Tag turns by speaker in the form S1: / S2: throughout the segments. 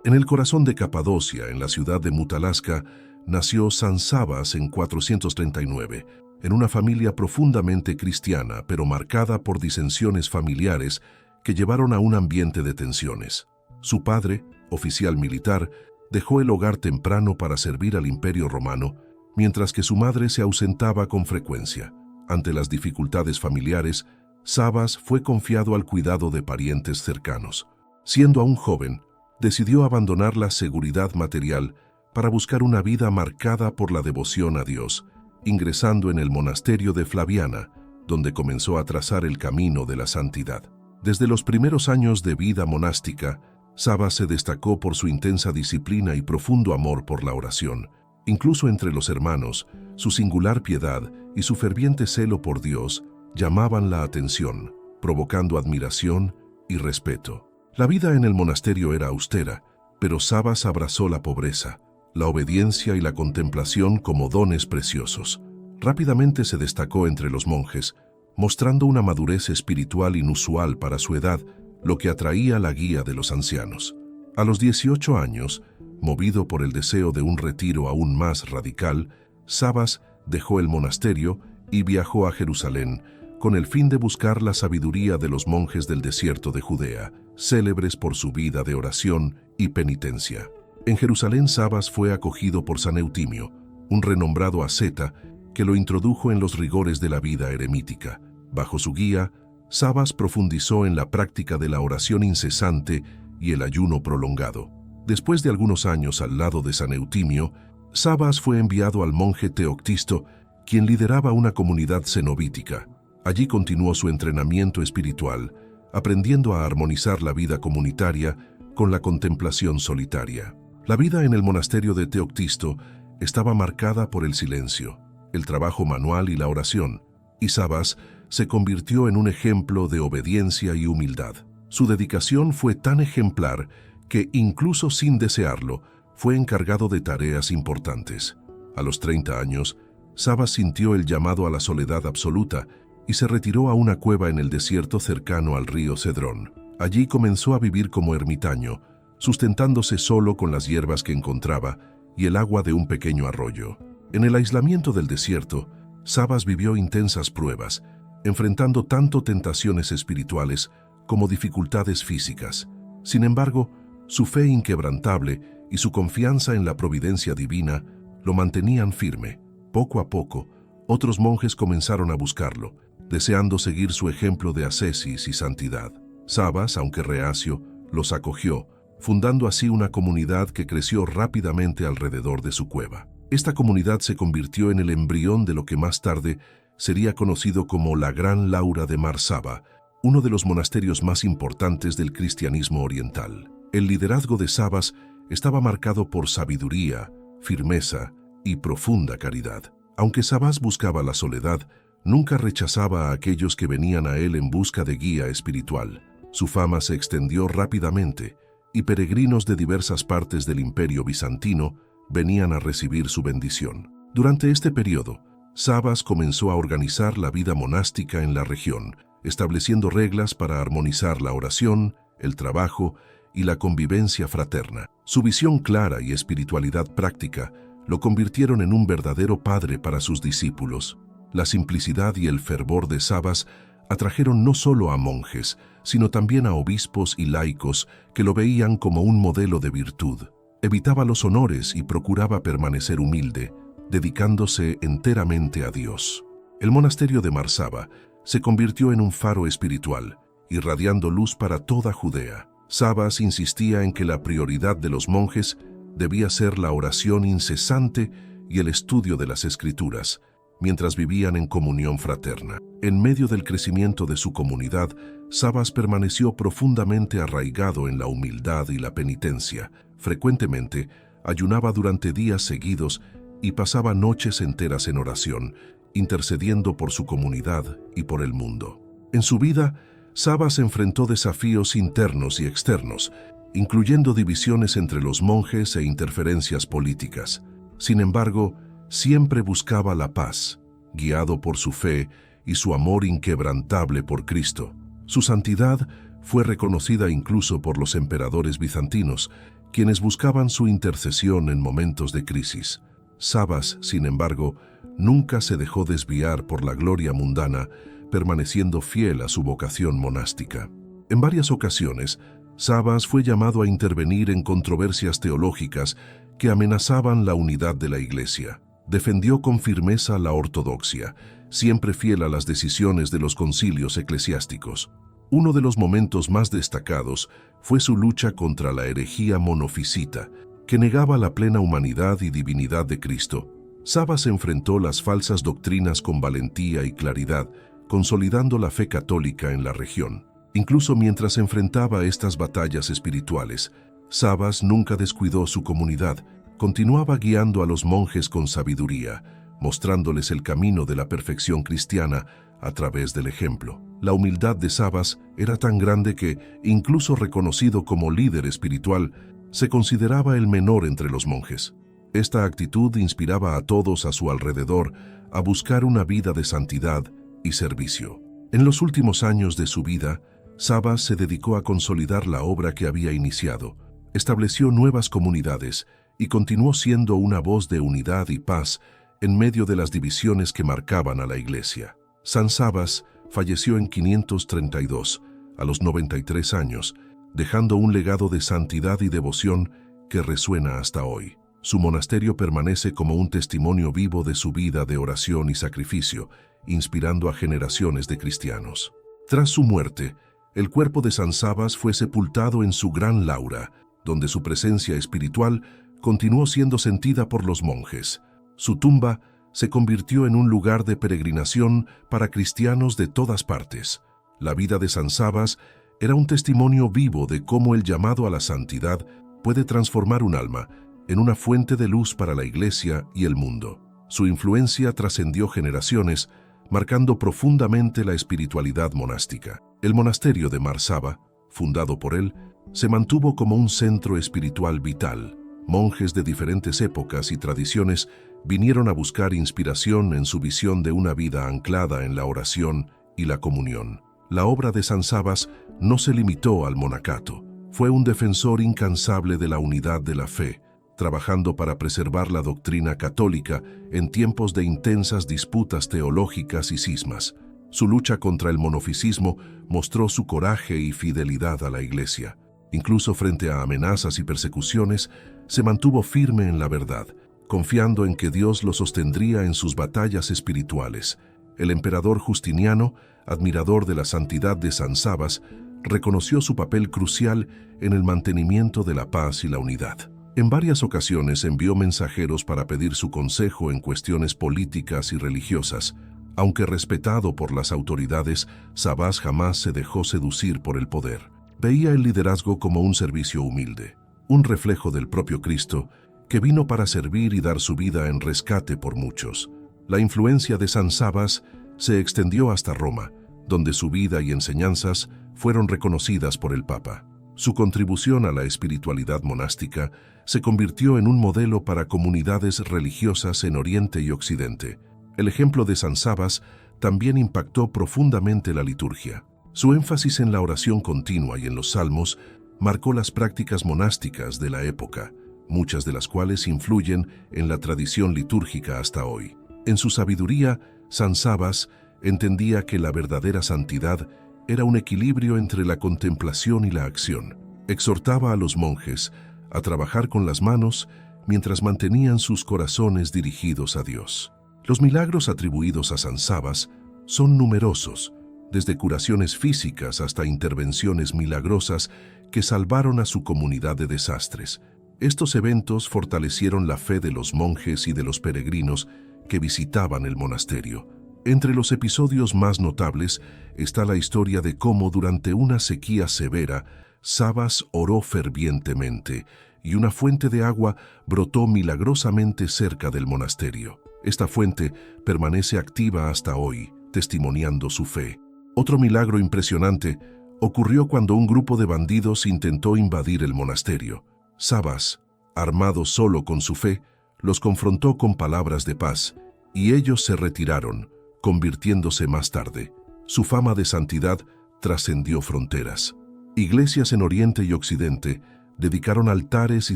S1: En el corazón de Capadocia, en la ciudad de Mutalasca, nació San Sabas en 439, en una familia profundamente cristiana, pero marcada por disensiones familiares que llevaron a un ambiente de tensiones. Su padre, oficial militar, dejó el hogar temprano para servir al Imperio Romano, mientras que su madre se ausentaba con frecuencia. Ante las dificultades familiares, Sabas fue confiado al cuidado de parientes cercanos. Siendo aún joven, decidió abandonar la seguridad material para buscar una vida marcada por la devoción a Dios, ingresando en el monasterio de Flaviana, donde comenzó a trazar el camino de la santidad. Desde los primeros años de vida monástica, Sabas se destacó por su intensa disciplina y profundo amor por la oración. Incluso entre los hermanos, su singular piedad y su ferviente celo por Dios llamaban la atención, provocando admiración y respeto. La vida en el monasterio era austera, pero Sabas abrazó la pobreza, la obediencia y la contemplación como dones preciosos. Rápidamente se destacó entre los monjes, mostrando una madurez espiritual inusual para su edad, lo que atraía la guía de los ancianos. A los 18 años, movido por el deseo de un retiro aún más radical, Sabas dejó el monasterio y viajó a Jerusalén, con el fin de buscar la sabiduría de los monjes del desierto de Judea, célebres por su vida de oración y penitencia. En Jerusalén, Sabas fue acogido por San Eutimio, un renombrado asceta que lo introdujo en los rigores de la vida eremítica. Bajo su guía, Sabas profundizó en la práctica de la oración incesante y el ayuno prolongado. Después de algunos años al lado de San Eutimio, Sabas fue enviado al monje Teoctisto, quien lideraba una comunidad cenobítica. Allí continuó su entrenamiento espiritual, aprendiendo a armonizar la vida comunitaria con la contemplación solitaria. La vida en el monasterio de Teoctisto estaba marcada por el silencio, el trabajo manual y la oración, y Sabas se convirtió en un ejemplo de obediencia y humildad. Su dedicación fue tan ejemplar que, incluso sin desearlo, fue encargado de tareas importantes. A los 30 años, Sabas sintió el llamado a la soledad absoluta y se retiró a una cueva en el desierto cercano al río Cedrón. Allí comenzó a vivir como ermitaño, sustentándose solo con las hierbas que encontraba y el agua de un pequeño arroyo. En el aislamiento del desierto, Sabas vivió intensas pruebas, enfrentando tanto tentaciones espirituales como dificultades físicas. Sin embargo, su fe inquebrantable y su confianza en la providencia divina lo mantenían firme. Poco a poco, otros monjes comenzaron a buscarlo, deseando seguir su ejemplo de ascesis y santidad. Sabas, aunque reacio, los acogió, fundando así una comunidad que creció rápidamente alrededor de su cueva. Esta comunidad se convirtió en el embrión de lo que más tarde sería conocido como la Gran Laura de Mar Saba, uno de los monasterios más importantes del cristianismo oriental. El liderazgo de Sabas estaba marcado por sabiduría, firmeza y profunda caridad. Aunque Sabas buscaba la soledad, nunca rechazaba a aquellos que venían a él en busca de guía espiritual. Su fama se extendió rápidamente, y peregrinos de diversas partes del Imperio bizantino venían a recibir su bendición. Durante este periodo, Sabas comenzó a organizar la vida monástica en la región, estableciendo reglas para armonizar la oración, el trabajo y la convivencia fraterna. Su visión clara y espiritualidad práctica lo convirtieron en un verdadero padre para sus discípulos. La simplicidad y el fervor de Sabas atrajeron no solo a monjes, sino también a obispos y laicos que lo veían como un modelo de virtud. Evitaba los honores y procuraba permanecer humilde, dedicándose enteramente a Dios. El monasterio de Mar Saba se convirtió en un faro espiritual, irradiando luz para toda Judea. Sabas insistía en que la prioridad de los monjes debía ser la oración incesante y el estudio de las Escrituras, mientras vivían en comunión fraterna. En medio del crecimiento de su comunidad, Sabas permaneció profundamente arraigado en la humildad y la penitencia. Frecuentemente, ayunaba durante días seguidos y pasaba noches enteras en oración, intercediendo por su comunidad y por el mundo. En su vida, Sabas enfrentó desafíos internos y externos, incluyendo divisiones entre los monjes e interferencias políticas. Sin embargo, siempre buscaba la paz, guiado por su fe y su amor inquebrantable por Cristo. Su santidad fue reconocida incluso por los emperadores bizantinos, quienes buscaban su intercesión en momentos de crisis. Sabas, sin embargo, nunca se dejó desviar por la gloria mundana, permaneciendo fiel a su vocación monástica. En varias ocasiones, Sabas fue llamado a intervenir en controversias teológicas que amenazaban la unidad de la Iglesia. Defendió con firmeza la ortodoxia, siempre fiel a las decisiones de los concilios eclesiásticos. Uno de los momentos más destacados fue su lucha contra la herejía monofisita, que negaba la plena humanidad y divinidad de Cristo. Sabas enfrentó las falsas doctrinas con valentía y claridad, consolidando la fe católica en la región. Incluso mientras enfrentaba estas batallas espirituales, Sabas nunca descuidó su comunidad, continuaba guiando a los monjes con sabiduría, mostrándoles el camino de la perfección cristiana a través del ejemplo. La humildad de Sabas era tan grande que, incluso reconocido como líder espiritual, se consideraba el menor entre los monjes. Esta actitud inspiraba a todos a su alrededor a buscar una vida de santidad y servicio. En los últimos años de su vida, Sabas se dedicó a consolidar la obra que había iniciado, estableció nuevas comunidades y continuó siendo una voz de unidad y paz en medio de las divisiones que marcaban a la Iglesia. San Sabas falleció en 532, a los 93 años, dejando un legado de santidad y devoción que resuena hasta hoy. Su monasterio permanece como un testimonio vivo de su vida de oración y sacrificio, inspirando a generaciones de cristianos. Tras su muerte, el cuerpo de San Sabas fue sepultado en su Gran Laura, donde su presencia espiritual continuó siendo sentida por los monjes. Su tumba se convirtió en un lugar de peregrinación para cristianos de todas partes. La vida de San Sabas era un testimonio vivo de cómo el llamado a la santidad puede transformar un alma en una fuente de luz para la Iglesia y el mundo. Su influencia trascendió generaciones, marcando profundamente la espiritualidad monástica. El monasterio de Mar Saba, fundado por él, se mantuvo como un centro espiritual vital. Monjes de diferentes épocas y tradiciones vinieron a buscar inspiración en su visión de una vida anclada en la oración y la comunión. La obra de San Sabas no se limitó al monacato. Fue un defensor incansable de la unidad de la fe, trabajando para preservar la doctrina católica en tiempos de intensas disputas teológicas y cismas. Su lucha contra el monofisismo mostró su coraje y fidelidad a la Iglesia. Incluso frente a amenazas y persecuciones, se mantuvo firme en la verdad, confiando en que Dios lo sostendría en sus batallas espirituales. El emperador Justiniano, admirador de la santidad de San Sabas, reconoció su papel crucial en el mantenimiento de la paz y la unidad. En varias ocasiones envió mensajeros para pedir su consejo en cuestiones políticas y religiosas. Aunque respetado por las autoridades, Sabas jamás se dejó seducir por el poder. Veía el liderazgo como un servicio humilde, un reflejo del propio Cristo, que vino para servir y dar su vida en rescate por muchos. La influencia de San Sabas se extendió hasta Roma, donde su vida y enseñanzas fueron reconocidas por el Papa. Su contribución a la espiritualidad monástica se convirtió en un modelo para comunidades religiosas en Oriente y Occidente. El ejemplo de San Sabas también impactó profundamente la liturgia. Su énfasis en la oración continua y en los salmos marcó las prácticas monásticas de la época, muchas de las cuales influyen en la tradición litúrgica hasta hoy. En su sabiduría, San Sabas entendía que la verdadera santidad era un equilibrio entre la contemplación y la acción. Exhortaba a los monjes a trabajar con las manos mientras mantenían sus corazones dirigidos a Dios. Los milagros atribuidos a San Sabas son numerosos, desde curaciones físicas hasta intervenciones milagrosas que salvaron a su comunidad de desastres. Estos eventos fortalecieron la fe de los monjes y de los peregrinos que visitaban el monasterio. Entre los episodios más notables está la historia de cómo durante una sequía severa, Sabas oró fervientemente y una fuente de agua brotó milagrosamente cerca del monasterio. Esta fuente permanece activa hasta hoy, testimoniando su fe. Otro milagro impresionante ocurrió cuando un grupo de bandidos intentó invadir el monasterio. Sabas, armado solo con su fe, los confrontó con palabras de paz, y ellos se retiraron, convirtiéndose más tarde. Su fama de santidad trascendió fronteras. Iglesias en Oriente y Occidente dedicaron altares y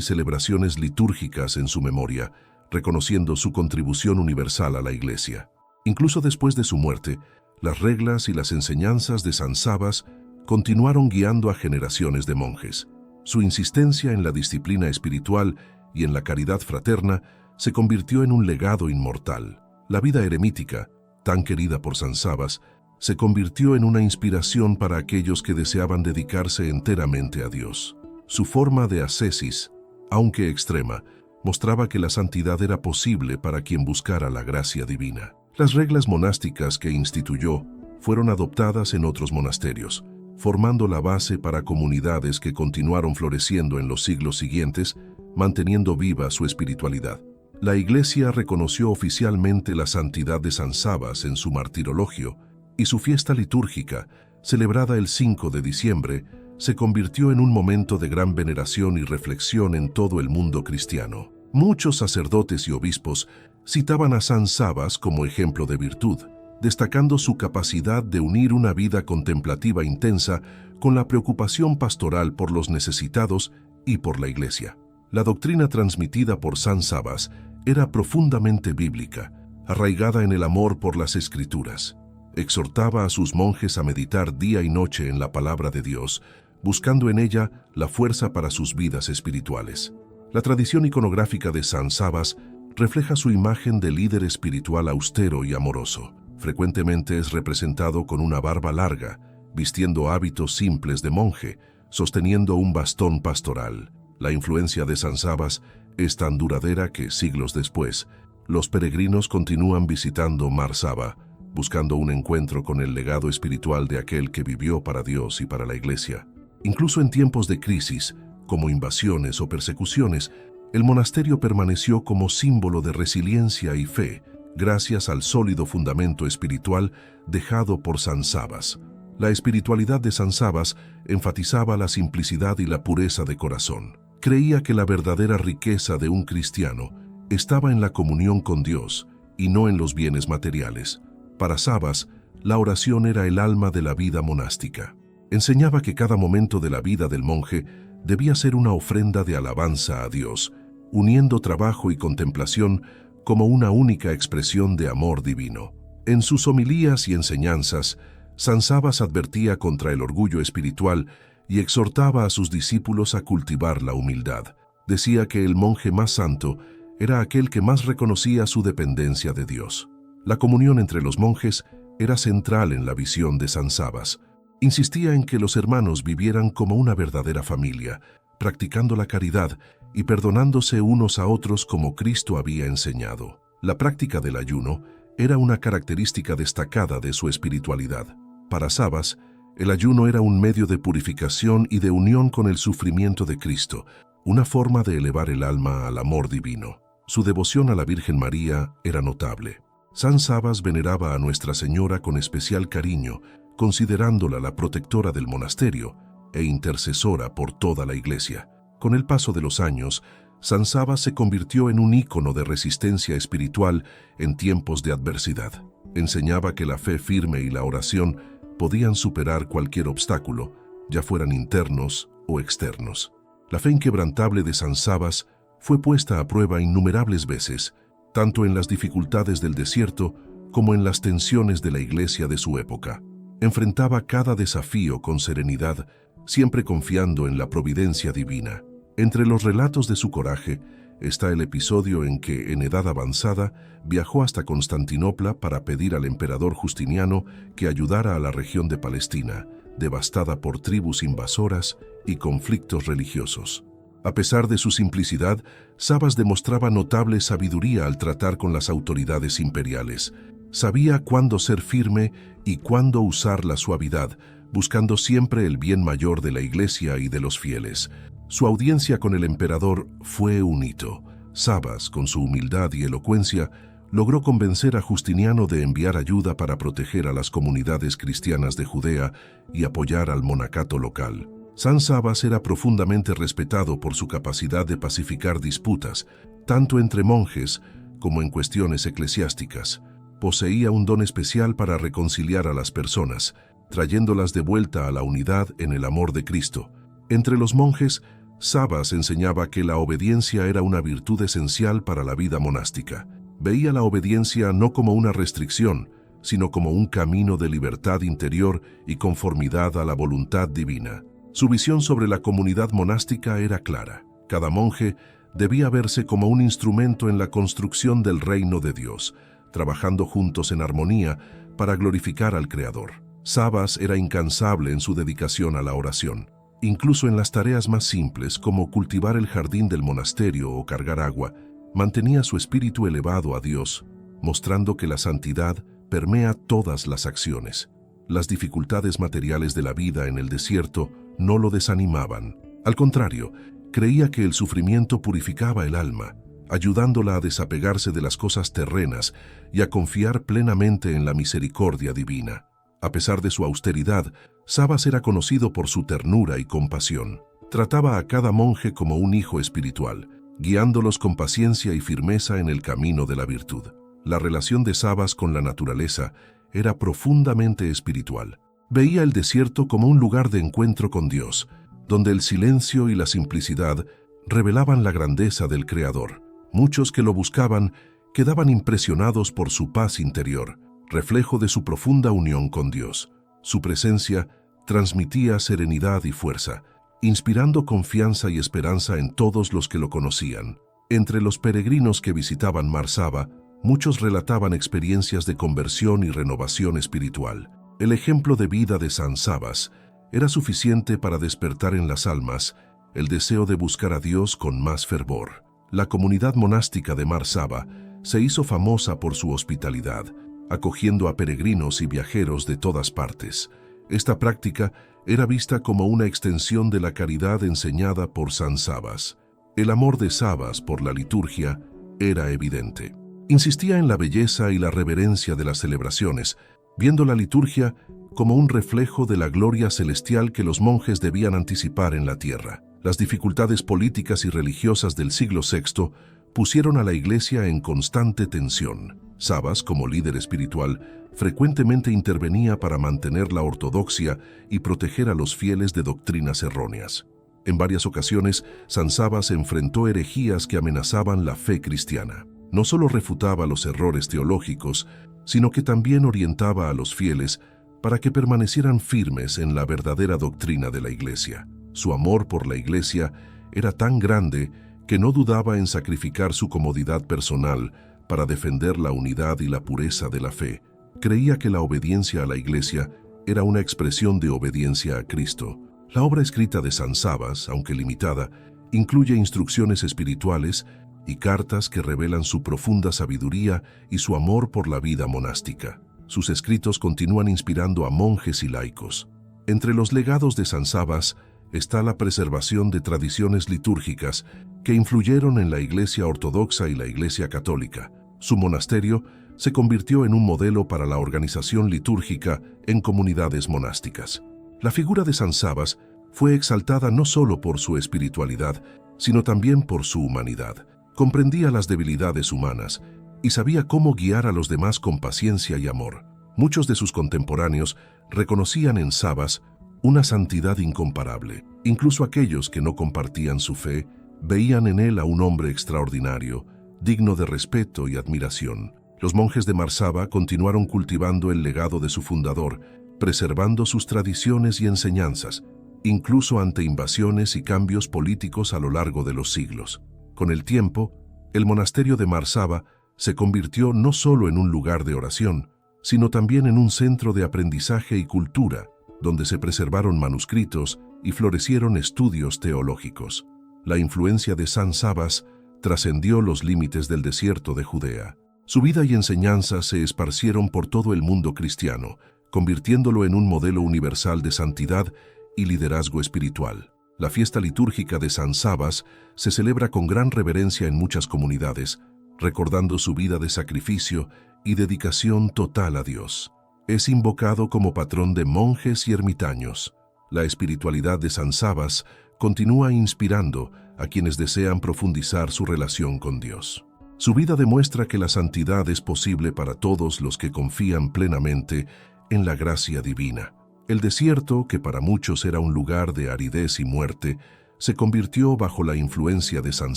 S1: celebraciones litúrgicas en su memoria, reconociendo su contribución universal a la Iglesia. Incluso después de su muerte, las reglas y las enseñanzas de San Sabas continuaron guiando a generaciones de monjes. Su insistencia en la disciplina espiritual y en la caridad fraterna se convirtió en un legado inmortal. La vida eremítica, tan querida por San Sabas, se convirtió en una inspiración para aquellos que deseaban dedicarse enteramente a Dios. Su forma de ascesis, aunque extrema, mostraba que la santidad era posible para quien buscara la gracia divina. Las reglas monásticas que instituyó fueron adoptadas en otros monasterios, formando la base para comunidades que continuaron floreciendo en los siglos siguientes, manteniendo viva su espiritualidad. La Iglesia reconoció oficialmente la santidad de San Sabas en su martirologio, y su fiesta litúrgica, celebrada el 5 de diciembre, se convirtió en un momento de gran veneración y reflexión en todo el mundo cristiano. Muchos sacerdotes y obispos citaban a San Sabas como ejemplo de virtud, destacando su capacidad de unir una vida contemplativa intensa con la preocupación pastoral por los necesitados y por la Iglesia. La doctrina transmitida por San Sabas era profundamente bíblica, arraigada en el amor por las Escrituras. Exhortaba a sus monjes a meditar día y noche en la palabra de Dios, buscando en ella la fuerza para sus vidas espirituales. La tradición iconográfica de San Sabas refleja su imagen de líder espiritual austero y amoroso. Frecuentemente es representado con una barba larga, vistiendo hábitos simples de monje, sosteniendo un bastón pastoral. La influencia de San Sabas es tan duradera que, siglos después, los peregrinos continúan visitando Mar Saba, buscando un encuentro con el legado espiritual de aquel que vivió para Dios y para la Iglesia. Incluso en tiempos de crisis, como invasiones o persecuciones, el monasterio permaneció como símbolo de resiliencia y fe, gracias al sólido fundamento espiritual dejado por San Sabas. La espiritualidad de San Sabas enfatizaba la simplicidad y la pureza de corazón. Creía que la verdadera riqueza de un cristiano estaba en la comunión con Dios y no en los bienes materiales. Para Sabas, la oración era el alma de la vida monástica. Enseñaba que cada momento de la vida del monje debía ser una ofrenda de alabanza a Dios, uniendo trabajo y contemplación como una única expresión de amor divino. En sus homilías y enseñanzas, San Sabas advertía contra el orgullo espiritual y exhortaba a sus discípulos a cultivar la humildad. Decía que el monje más santo era aquel que más reconocía su dependencia de Dios. La comunión entre los monjes era central en la visión de San Sabas. Insistía en que los hermanos vivieran como una verdadera familia, practicando la caridad y perdonándose unos a otros como Cristo había enseñado. La práctica del ayuno era una característica destacada de su espiritualidad. Para Sabas, el ayuno era un medio de purificación y de unión con el sufrimiento de Cristo, una forma de elevar el alma al amor divino. Su devoción a la Virgen María era notable. San Sabas veneraba a Nuestra Señora con especial cariño, considerándola la protectora del monasterio e intercesora por toda la Iglesia. Con el paso de los años, San Sabas se convirtió en un ícono de resistencia espiritual en tiempos de adversidad. Enseñaba que la fe firme y la oración podían superar cualquier obstáculo, ya fueran internos o externos. La fe inquebrantable de San Sabas fue puesta a prueba innumerables veces, tanto en las dificultades del desierto como en las tensiones de la Iglesia de su época. Enfrentaba cada desafío con serenidad, siempre confiando en la providencia divina. Entre los relatos de su coraje está el episodio en que, en edad avanzada, viajó hasta Constantinopla para pedir al emperador Justiniano que ayudara a la región de Palestina, devastada por tribus invasoras y conflictos religiosos. A pesar de su simplicidad, Sabas demostraba notable sabiduría al tratar con las autoridades imperiales. Sabía cuándo ser firme y cuándo usar la suavidad, buscando siempre el bien mayor de la Iglesia y de los fieles. Su audiencia con el emperador fue un hito. Sabas, con su humildad y elocuencia, logró convencer a Justiniano de enviar ayuda para proteger a las comunidades cristianas de Judea y apoyar al monacato local. San Sabas era profundamente respetado por su capacidad de pacificar disputas, tanto entre monjes como en cuestiones eclesiásticas. Poseía un don especial para reconciliar a las personas, trayéndolas de vuelta a la unidad en el amor de Cristo. Entre los monjes, Sabas enseñaba que la obediencia era una virtud esencial para la vida monástica. Veía la obediencia no como una restricción, sino como un camino de libertad interior y conformidad a la voluntad divina. Su visión sobre la comunidad monástica era clara. Cada monje debía verse como un instrumento en la construcción del reino de Dios, trabajando juntos en armonía para glorificar al Creador. Sabas era incansable en su dedicación a la oración. Incluso en las tareas más simples, como cultivar el jardín del monasterio o cargar agua, mantenía su espíritu elevado a Dios, mostrando que la santidad permea todas las acciones. Las dificultades materiales de la vida en el desierto no lo desanimaban. Al contrario, creía que el sufrimiento purificaba el alma, ayudándola a desapegarse de las cosas terrenas y a confiar plenamente en la misericordia divina. A pesar de su austeridad, Sabas era conocido por su ternura y compasión. Trataba a cada monje como un hijo espiritual, guiándolos con paciencia y firmeza en el camino de la virtud. La relación de Sabas con la naturaleza era profundamente espiritual. Veía el desierto como un lugar de encuentro con Dios, donde el silencio y la simplicidad revelaban la grandeza del Creador. Muchos que lo buscaban quedaban impresionados por su paz interior, reflejo de su profunda unión con Dios. Su presencia transmitía serenidad y fuerza, inspirando confianza y esperanza en todos los que lo conocían. Entre los peregrinos que visitaban Marsaba, muchos relataban experiencias de conversión y renovación espiritual. El ejemplo de vida de San Sabas era suficiente para despertar en las almas el deseo de buscar a Dios con más fervor. La comunidad monástica de Marsaba se hizo famosa por su hospitalidad, acogiendo a peregrinos y viajeros de todas partes. Esta práctica era vista como una extensión de la caridad enseñada por San Sabas. El amor de Sabas por la liturgia era evidente. Insistía en la belleza y la reverencia de las celebraciones, viendo la liturgia como un reflejo de la gloria celestial que los monjes debían anticipar en la tierra. Las dificultades políticas y religiosas del siglo VI pusieron a la Iglesia en constante tensión. Sabas, como líder espiritual, frecuentemente intervenía para mantener la ortodoxia y proteger a los fieles de doctrinas erróneas. En varias ocasiones, San Sabas enfrentó herejías que amenazaban la fe cristiana. No solo refutaba los errores teológicos, sino que también orientaba a los fieles para que permanecieran firmes en la verdadera doctrina de la Iglesia. Su amor por la Iglesia era tan grande que no dudaba en sacrificar su comodidad personal para defender la unidad y la pureza de la fe. Creía que la obediencia a la Iglesia era una expresión de obediencia a Cristo. La obra escrita de San Sabas, aunque limitada, incluye instrucciones espirituales y cartas que revelan su profunda sabiduría y su amor por la vida monástica. Sus escritos continúan inspirando a monjes y laicos. Entre los legados de San Sabas está la preservación de tradiciones litúrgicas que influyeron en la Iglesia ortodoxa y la Iglesia católica. Su monasterio se convirtió en un modelo para la organización litúrgica en comunidades monásticas. La figura de San Sabas fue exaltada no solo por su espiritualidad, sino también por su humanidad. Comprendía las debilidades humanas y sabía cómo guiar a los demás con paciencia y amor. Muchos de sus contemporáneos reconocían en Sabas una santidad incomparable. Incluso aquellos que no compartían su fe veían en él a un hombre extraordinario, digno de respeto y admiración. Los monjes de Marsaba continuaron cultivando el legado de su fundador, preservando sus tradiciones y enseñanzas, incluso ante invasiones y cambios políticos a lo largo de los siglos. Con el tiempo, el monasterio de Marsaba se convirtió no solo en un lugar de oración, sino también en un centro de aprendizaje y cultura, donde se preservaron manuscritos y florecieron estudios teológicos. La influencia de San Sabas trascendió los límites del desierto de Judea. Su vida y enseñanzas se esparcieron por todo el mundo cristiano, convirtiéndolo en un modelo universal de santidad y liderazgo espiritual. La fiesta litúrgica de San Sabas se celebra con gran reverencia en muchas comunidades, recordando su vida de sacrificio y dedicación total a Dios. Es invocado como patrón de monjes y ermitaños. La espiritualidad de San Sabas continúa inspirando a quienes desean profundizar su relación con Dios. Su vida demuestra que la santidad es posible para todos los que confían plenamente en la gracia divina. El desierto, que para muchos era un lugar de aridez y muerte, se convirtió bajo la influencia de San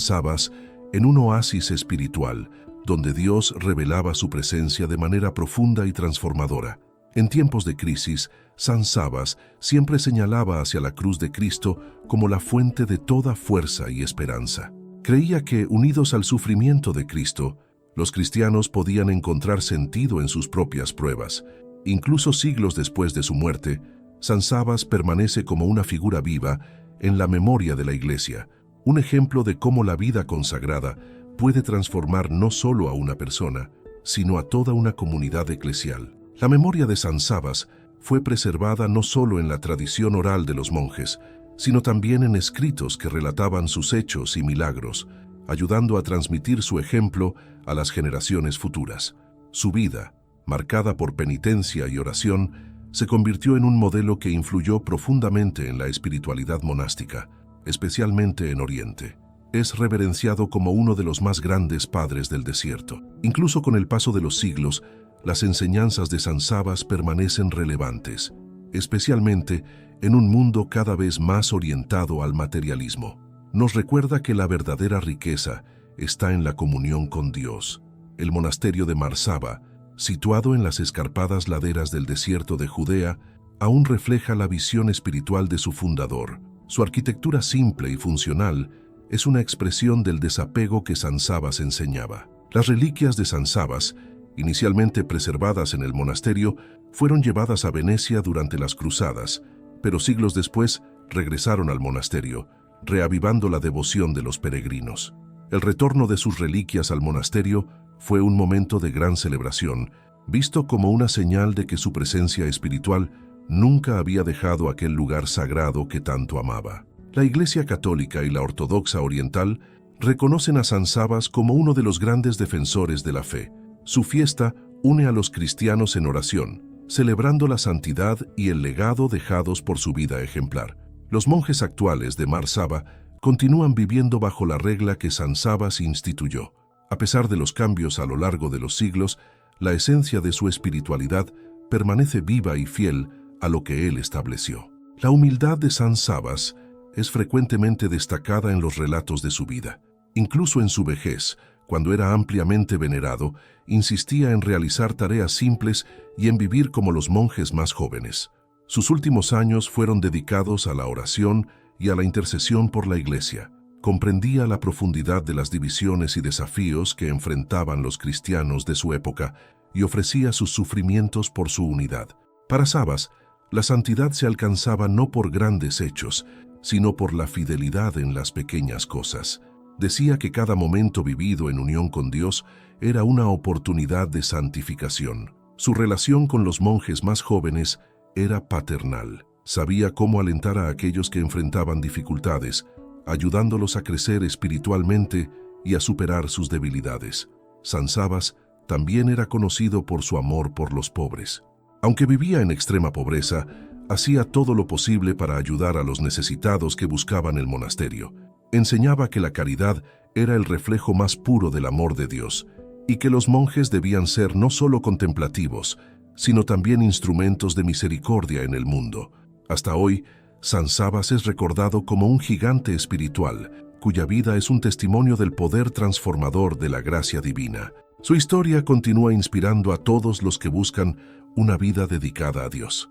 S1: Sabas en un oasis espiritual, donde Dios revelaba su presencia de manera profunda y transformadora. En tiempos de crisis, San Sabas siempre señalaba hacia la cruz de Cristo como la fuente de toda fuerza y esperanza. Creía que, unidos al sufrimiento de Cristo, los cristianos podían encontrar sentido en sus propias pruebas. Incluso siglos después de su muerte, San Sabas permanece como una figura viva en la memoria de la Iglesia, un ejemplo de cómo la vida consagrada puede transformar no solo a una persona, sino a toda una comunidad eclesial. La memoria de San Sabas fue preservada no solo en la tradición oral de los monjes, sino también en escritos que relataban sus hechos y milagros, ayudando a transmitir su ejemplo a las generaciones futuras. Su vida, marcada por penitencia y oración, se convirtió en un modelo que influyó profundamente en la espiritualidad monástica, especialmente en Oriente. Es reverenciado como uno de los más grandes padres del desierto. Incluso con el paso de los siglos, las enseñanzas de San Sabas permanecen relevantes, especialmente en un mundo cada vez más orientado al materialismo. Nos recuerda que la verdadera riqueza está en la comunión con Dios. El monasterio de Marsaba, situado en las escarpadas laderas del desierto de Judea, aún refleja la visión espiritual de su fundador. Su arquitectura simple y funcional es una expresión del desapego que San Sabas enseñaba. Las reliquias de San Sabas, inicialmente preservadas en el monasterio, fueron llevadas a Venecia durante las cruzadas, pero siglos después regresaron al monasterio, reavivando la devoción de los peregrinos. El retorno de sus reliquias al monasterio fue un momento de gran celebración, visto como una señal de que su presencia espiritual nunca había dejado aquel lugar sagrado que tanto amaba. La Iglesia Católica y la Ortodoxa Oriental reconocen a San Sabas como uno de los grandes defensores de la fe. Su fiesta une a los cristianos en oración, celebrando la santidad y el legado dejados por su vida ejemplar. Los monjes actuales de Marsaba continúan viviendo bajo la regla que San Sabas instituyó. A pesar de los cambios a lo largo de los siglos, la esencia de su espiritualidad permanece viva y fiel a lo que él estableció. La humildad de San Sabas es frecuentemente destacada en los relatos de su vida. Incluso en su vejez, cuando era ampliamente venerado, insistía en realizar tareas simples y en vivir como los monjes más jóvenes. Sus últimos años fueron dedicados a la oración y a la intercesión por la Iglesia. Comprendía la profundidad de las divisiones y desafíos que enfrentaban los cristianos de su época y ofrecía sus sufrimientos por su unidad. Para Sabas, la santidad se alcanzaba no por grandes hechos, sino por la fidelidad en las pequeñas cosas. Decía que cada momento vivido en unión con Dios era una oportunidad de santificación. Su relación con los monjes más jóvenes era paternal. Sabía cómo alentar a aquellos que enfrentaban dificultades, ayudándolos a crecer espiritualmente y a superar sus debilidades. San Sabas también era conocido por su amor por los pobres. Aunque vivía en extrema pobreza, hacía todo lo posible para ayudar a los necesitados que buscaban el monasterio. Enseñaba que la caridad era el reflejo más puro del amor de Dios y que los monjes debían ser no solo contemplativos, sino también instrumentos de misericordia en el mundo. Hasta hoy, San Sabas es recordado como un gigante espiritual, cuya vida es un testimonio del poder transformador de la gracia divina. Su historia continúa inspirando a todos los que buscan una vida dedicada a Dios.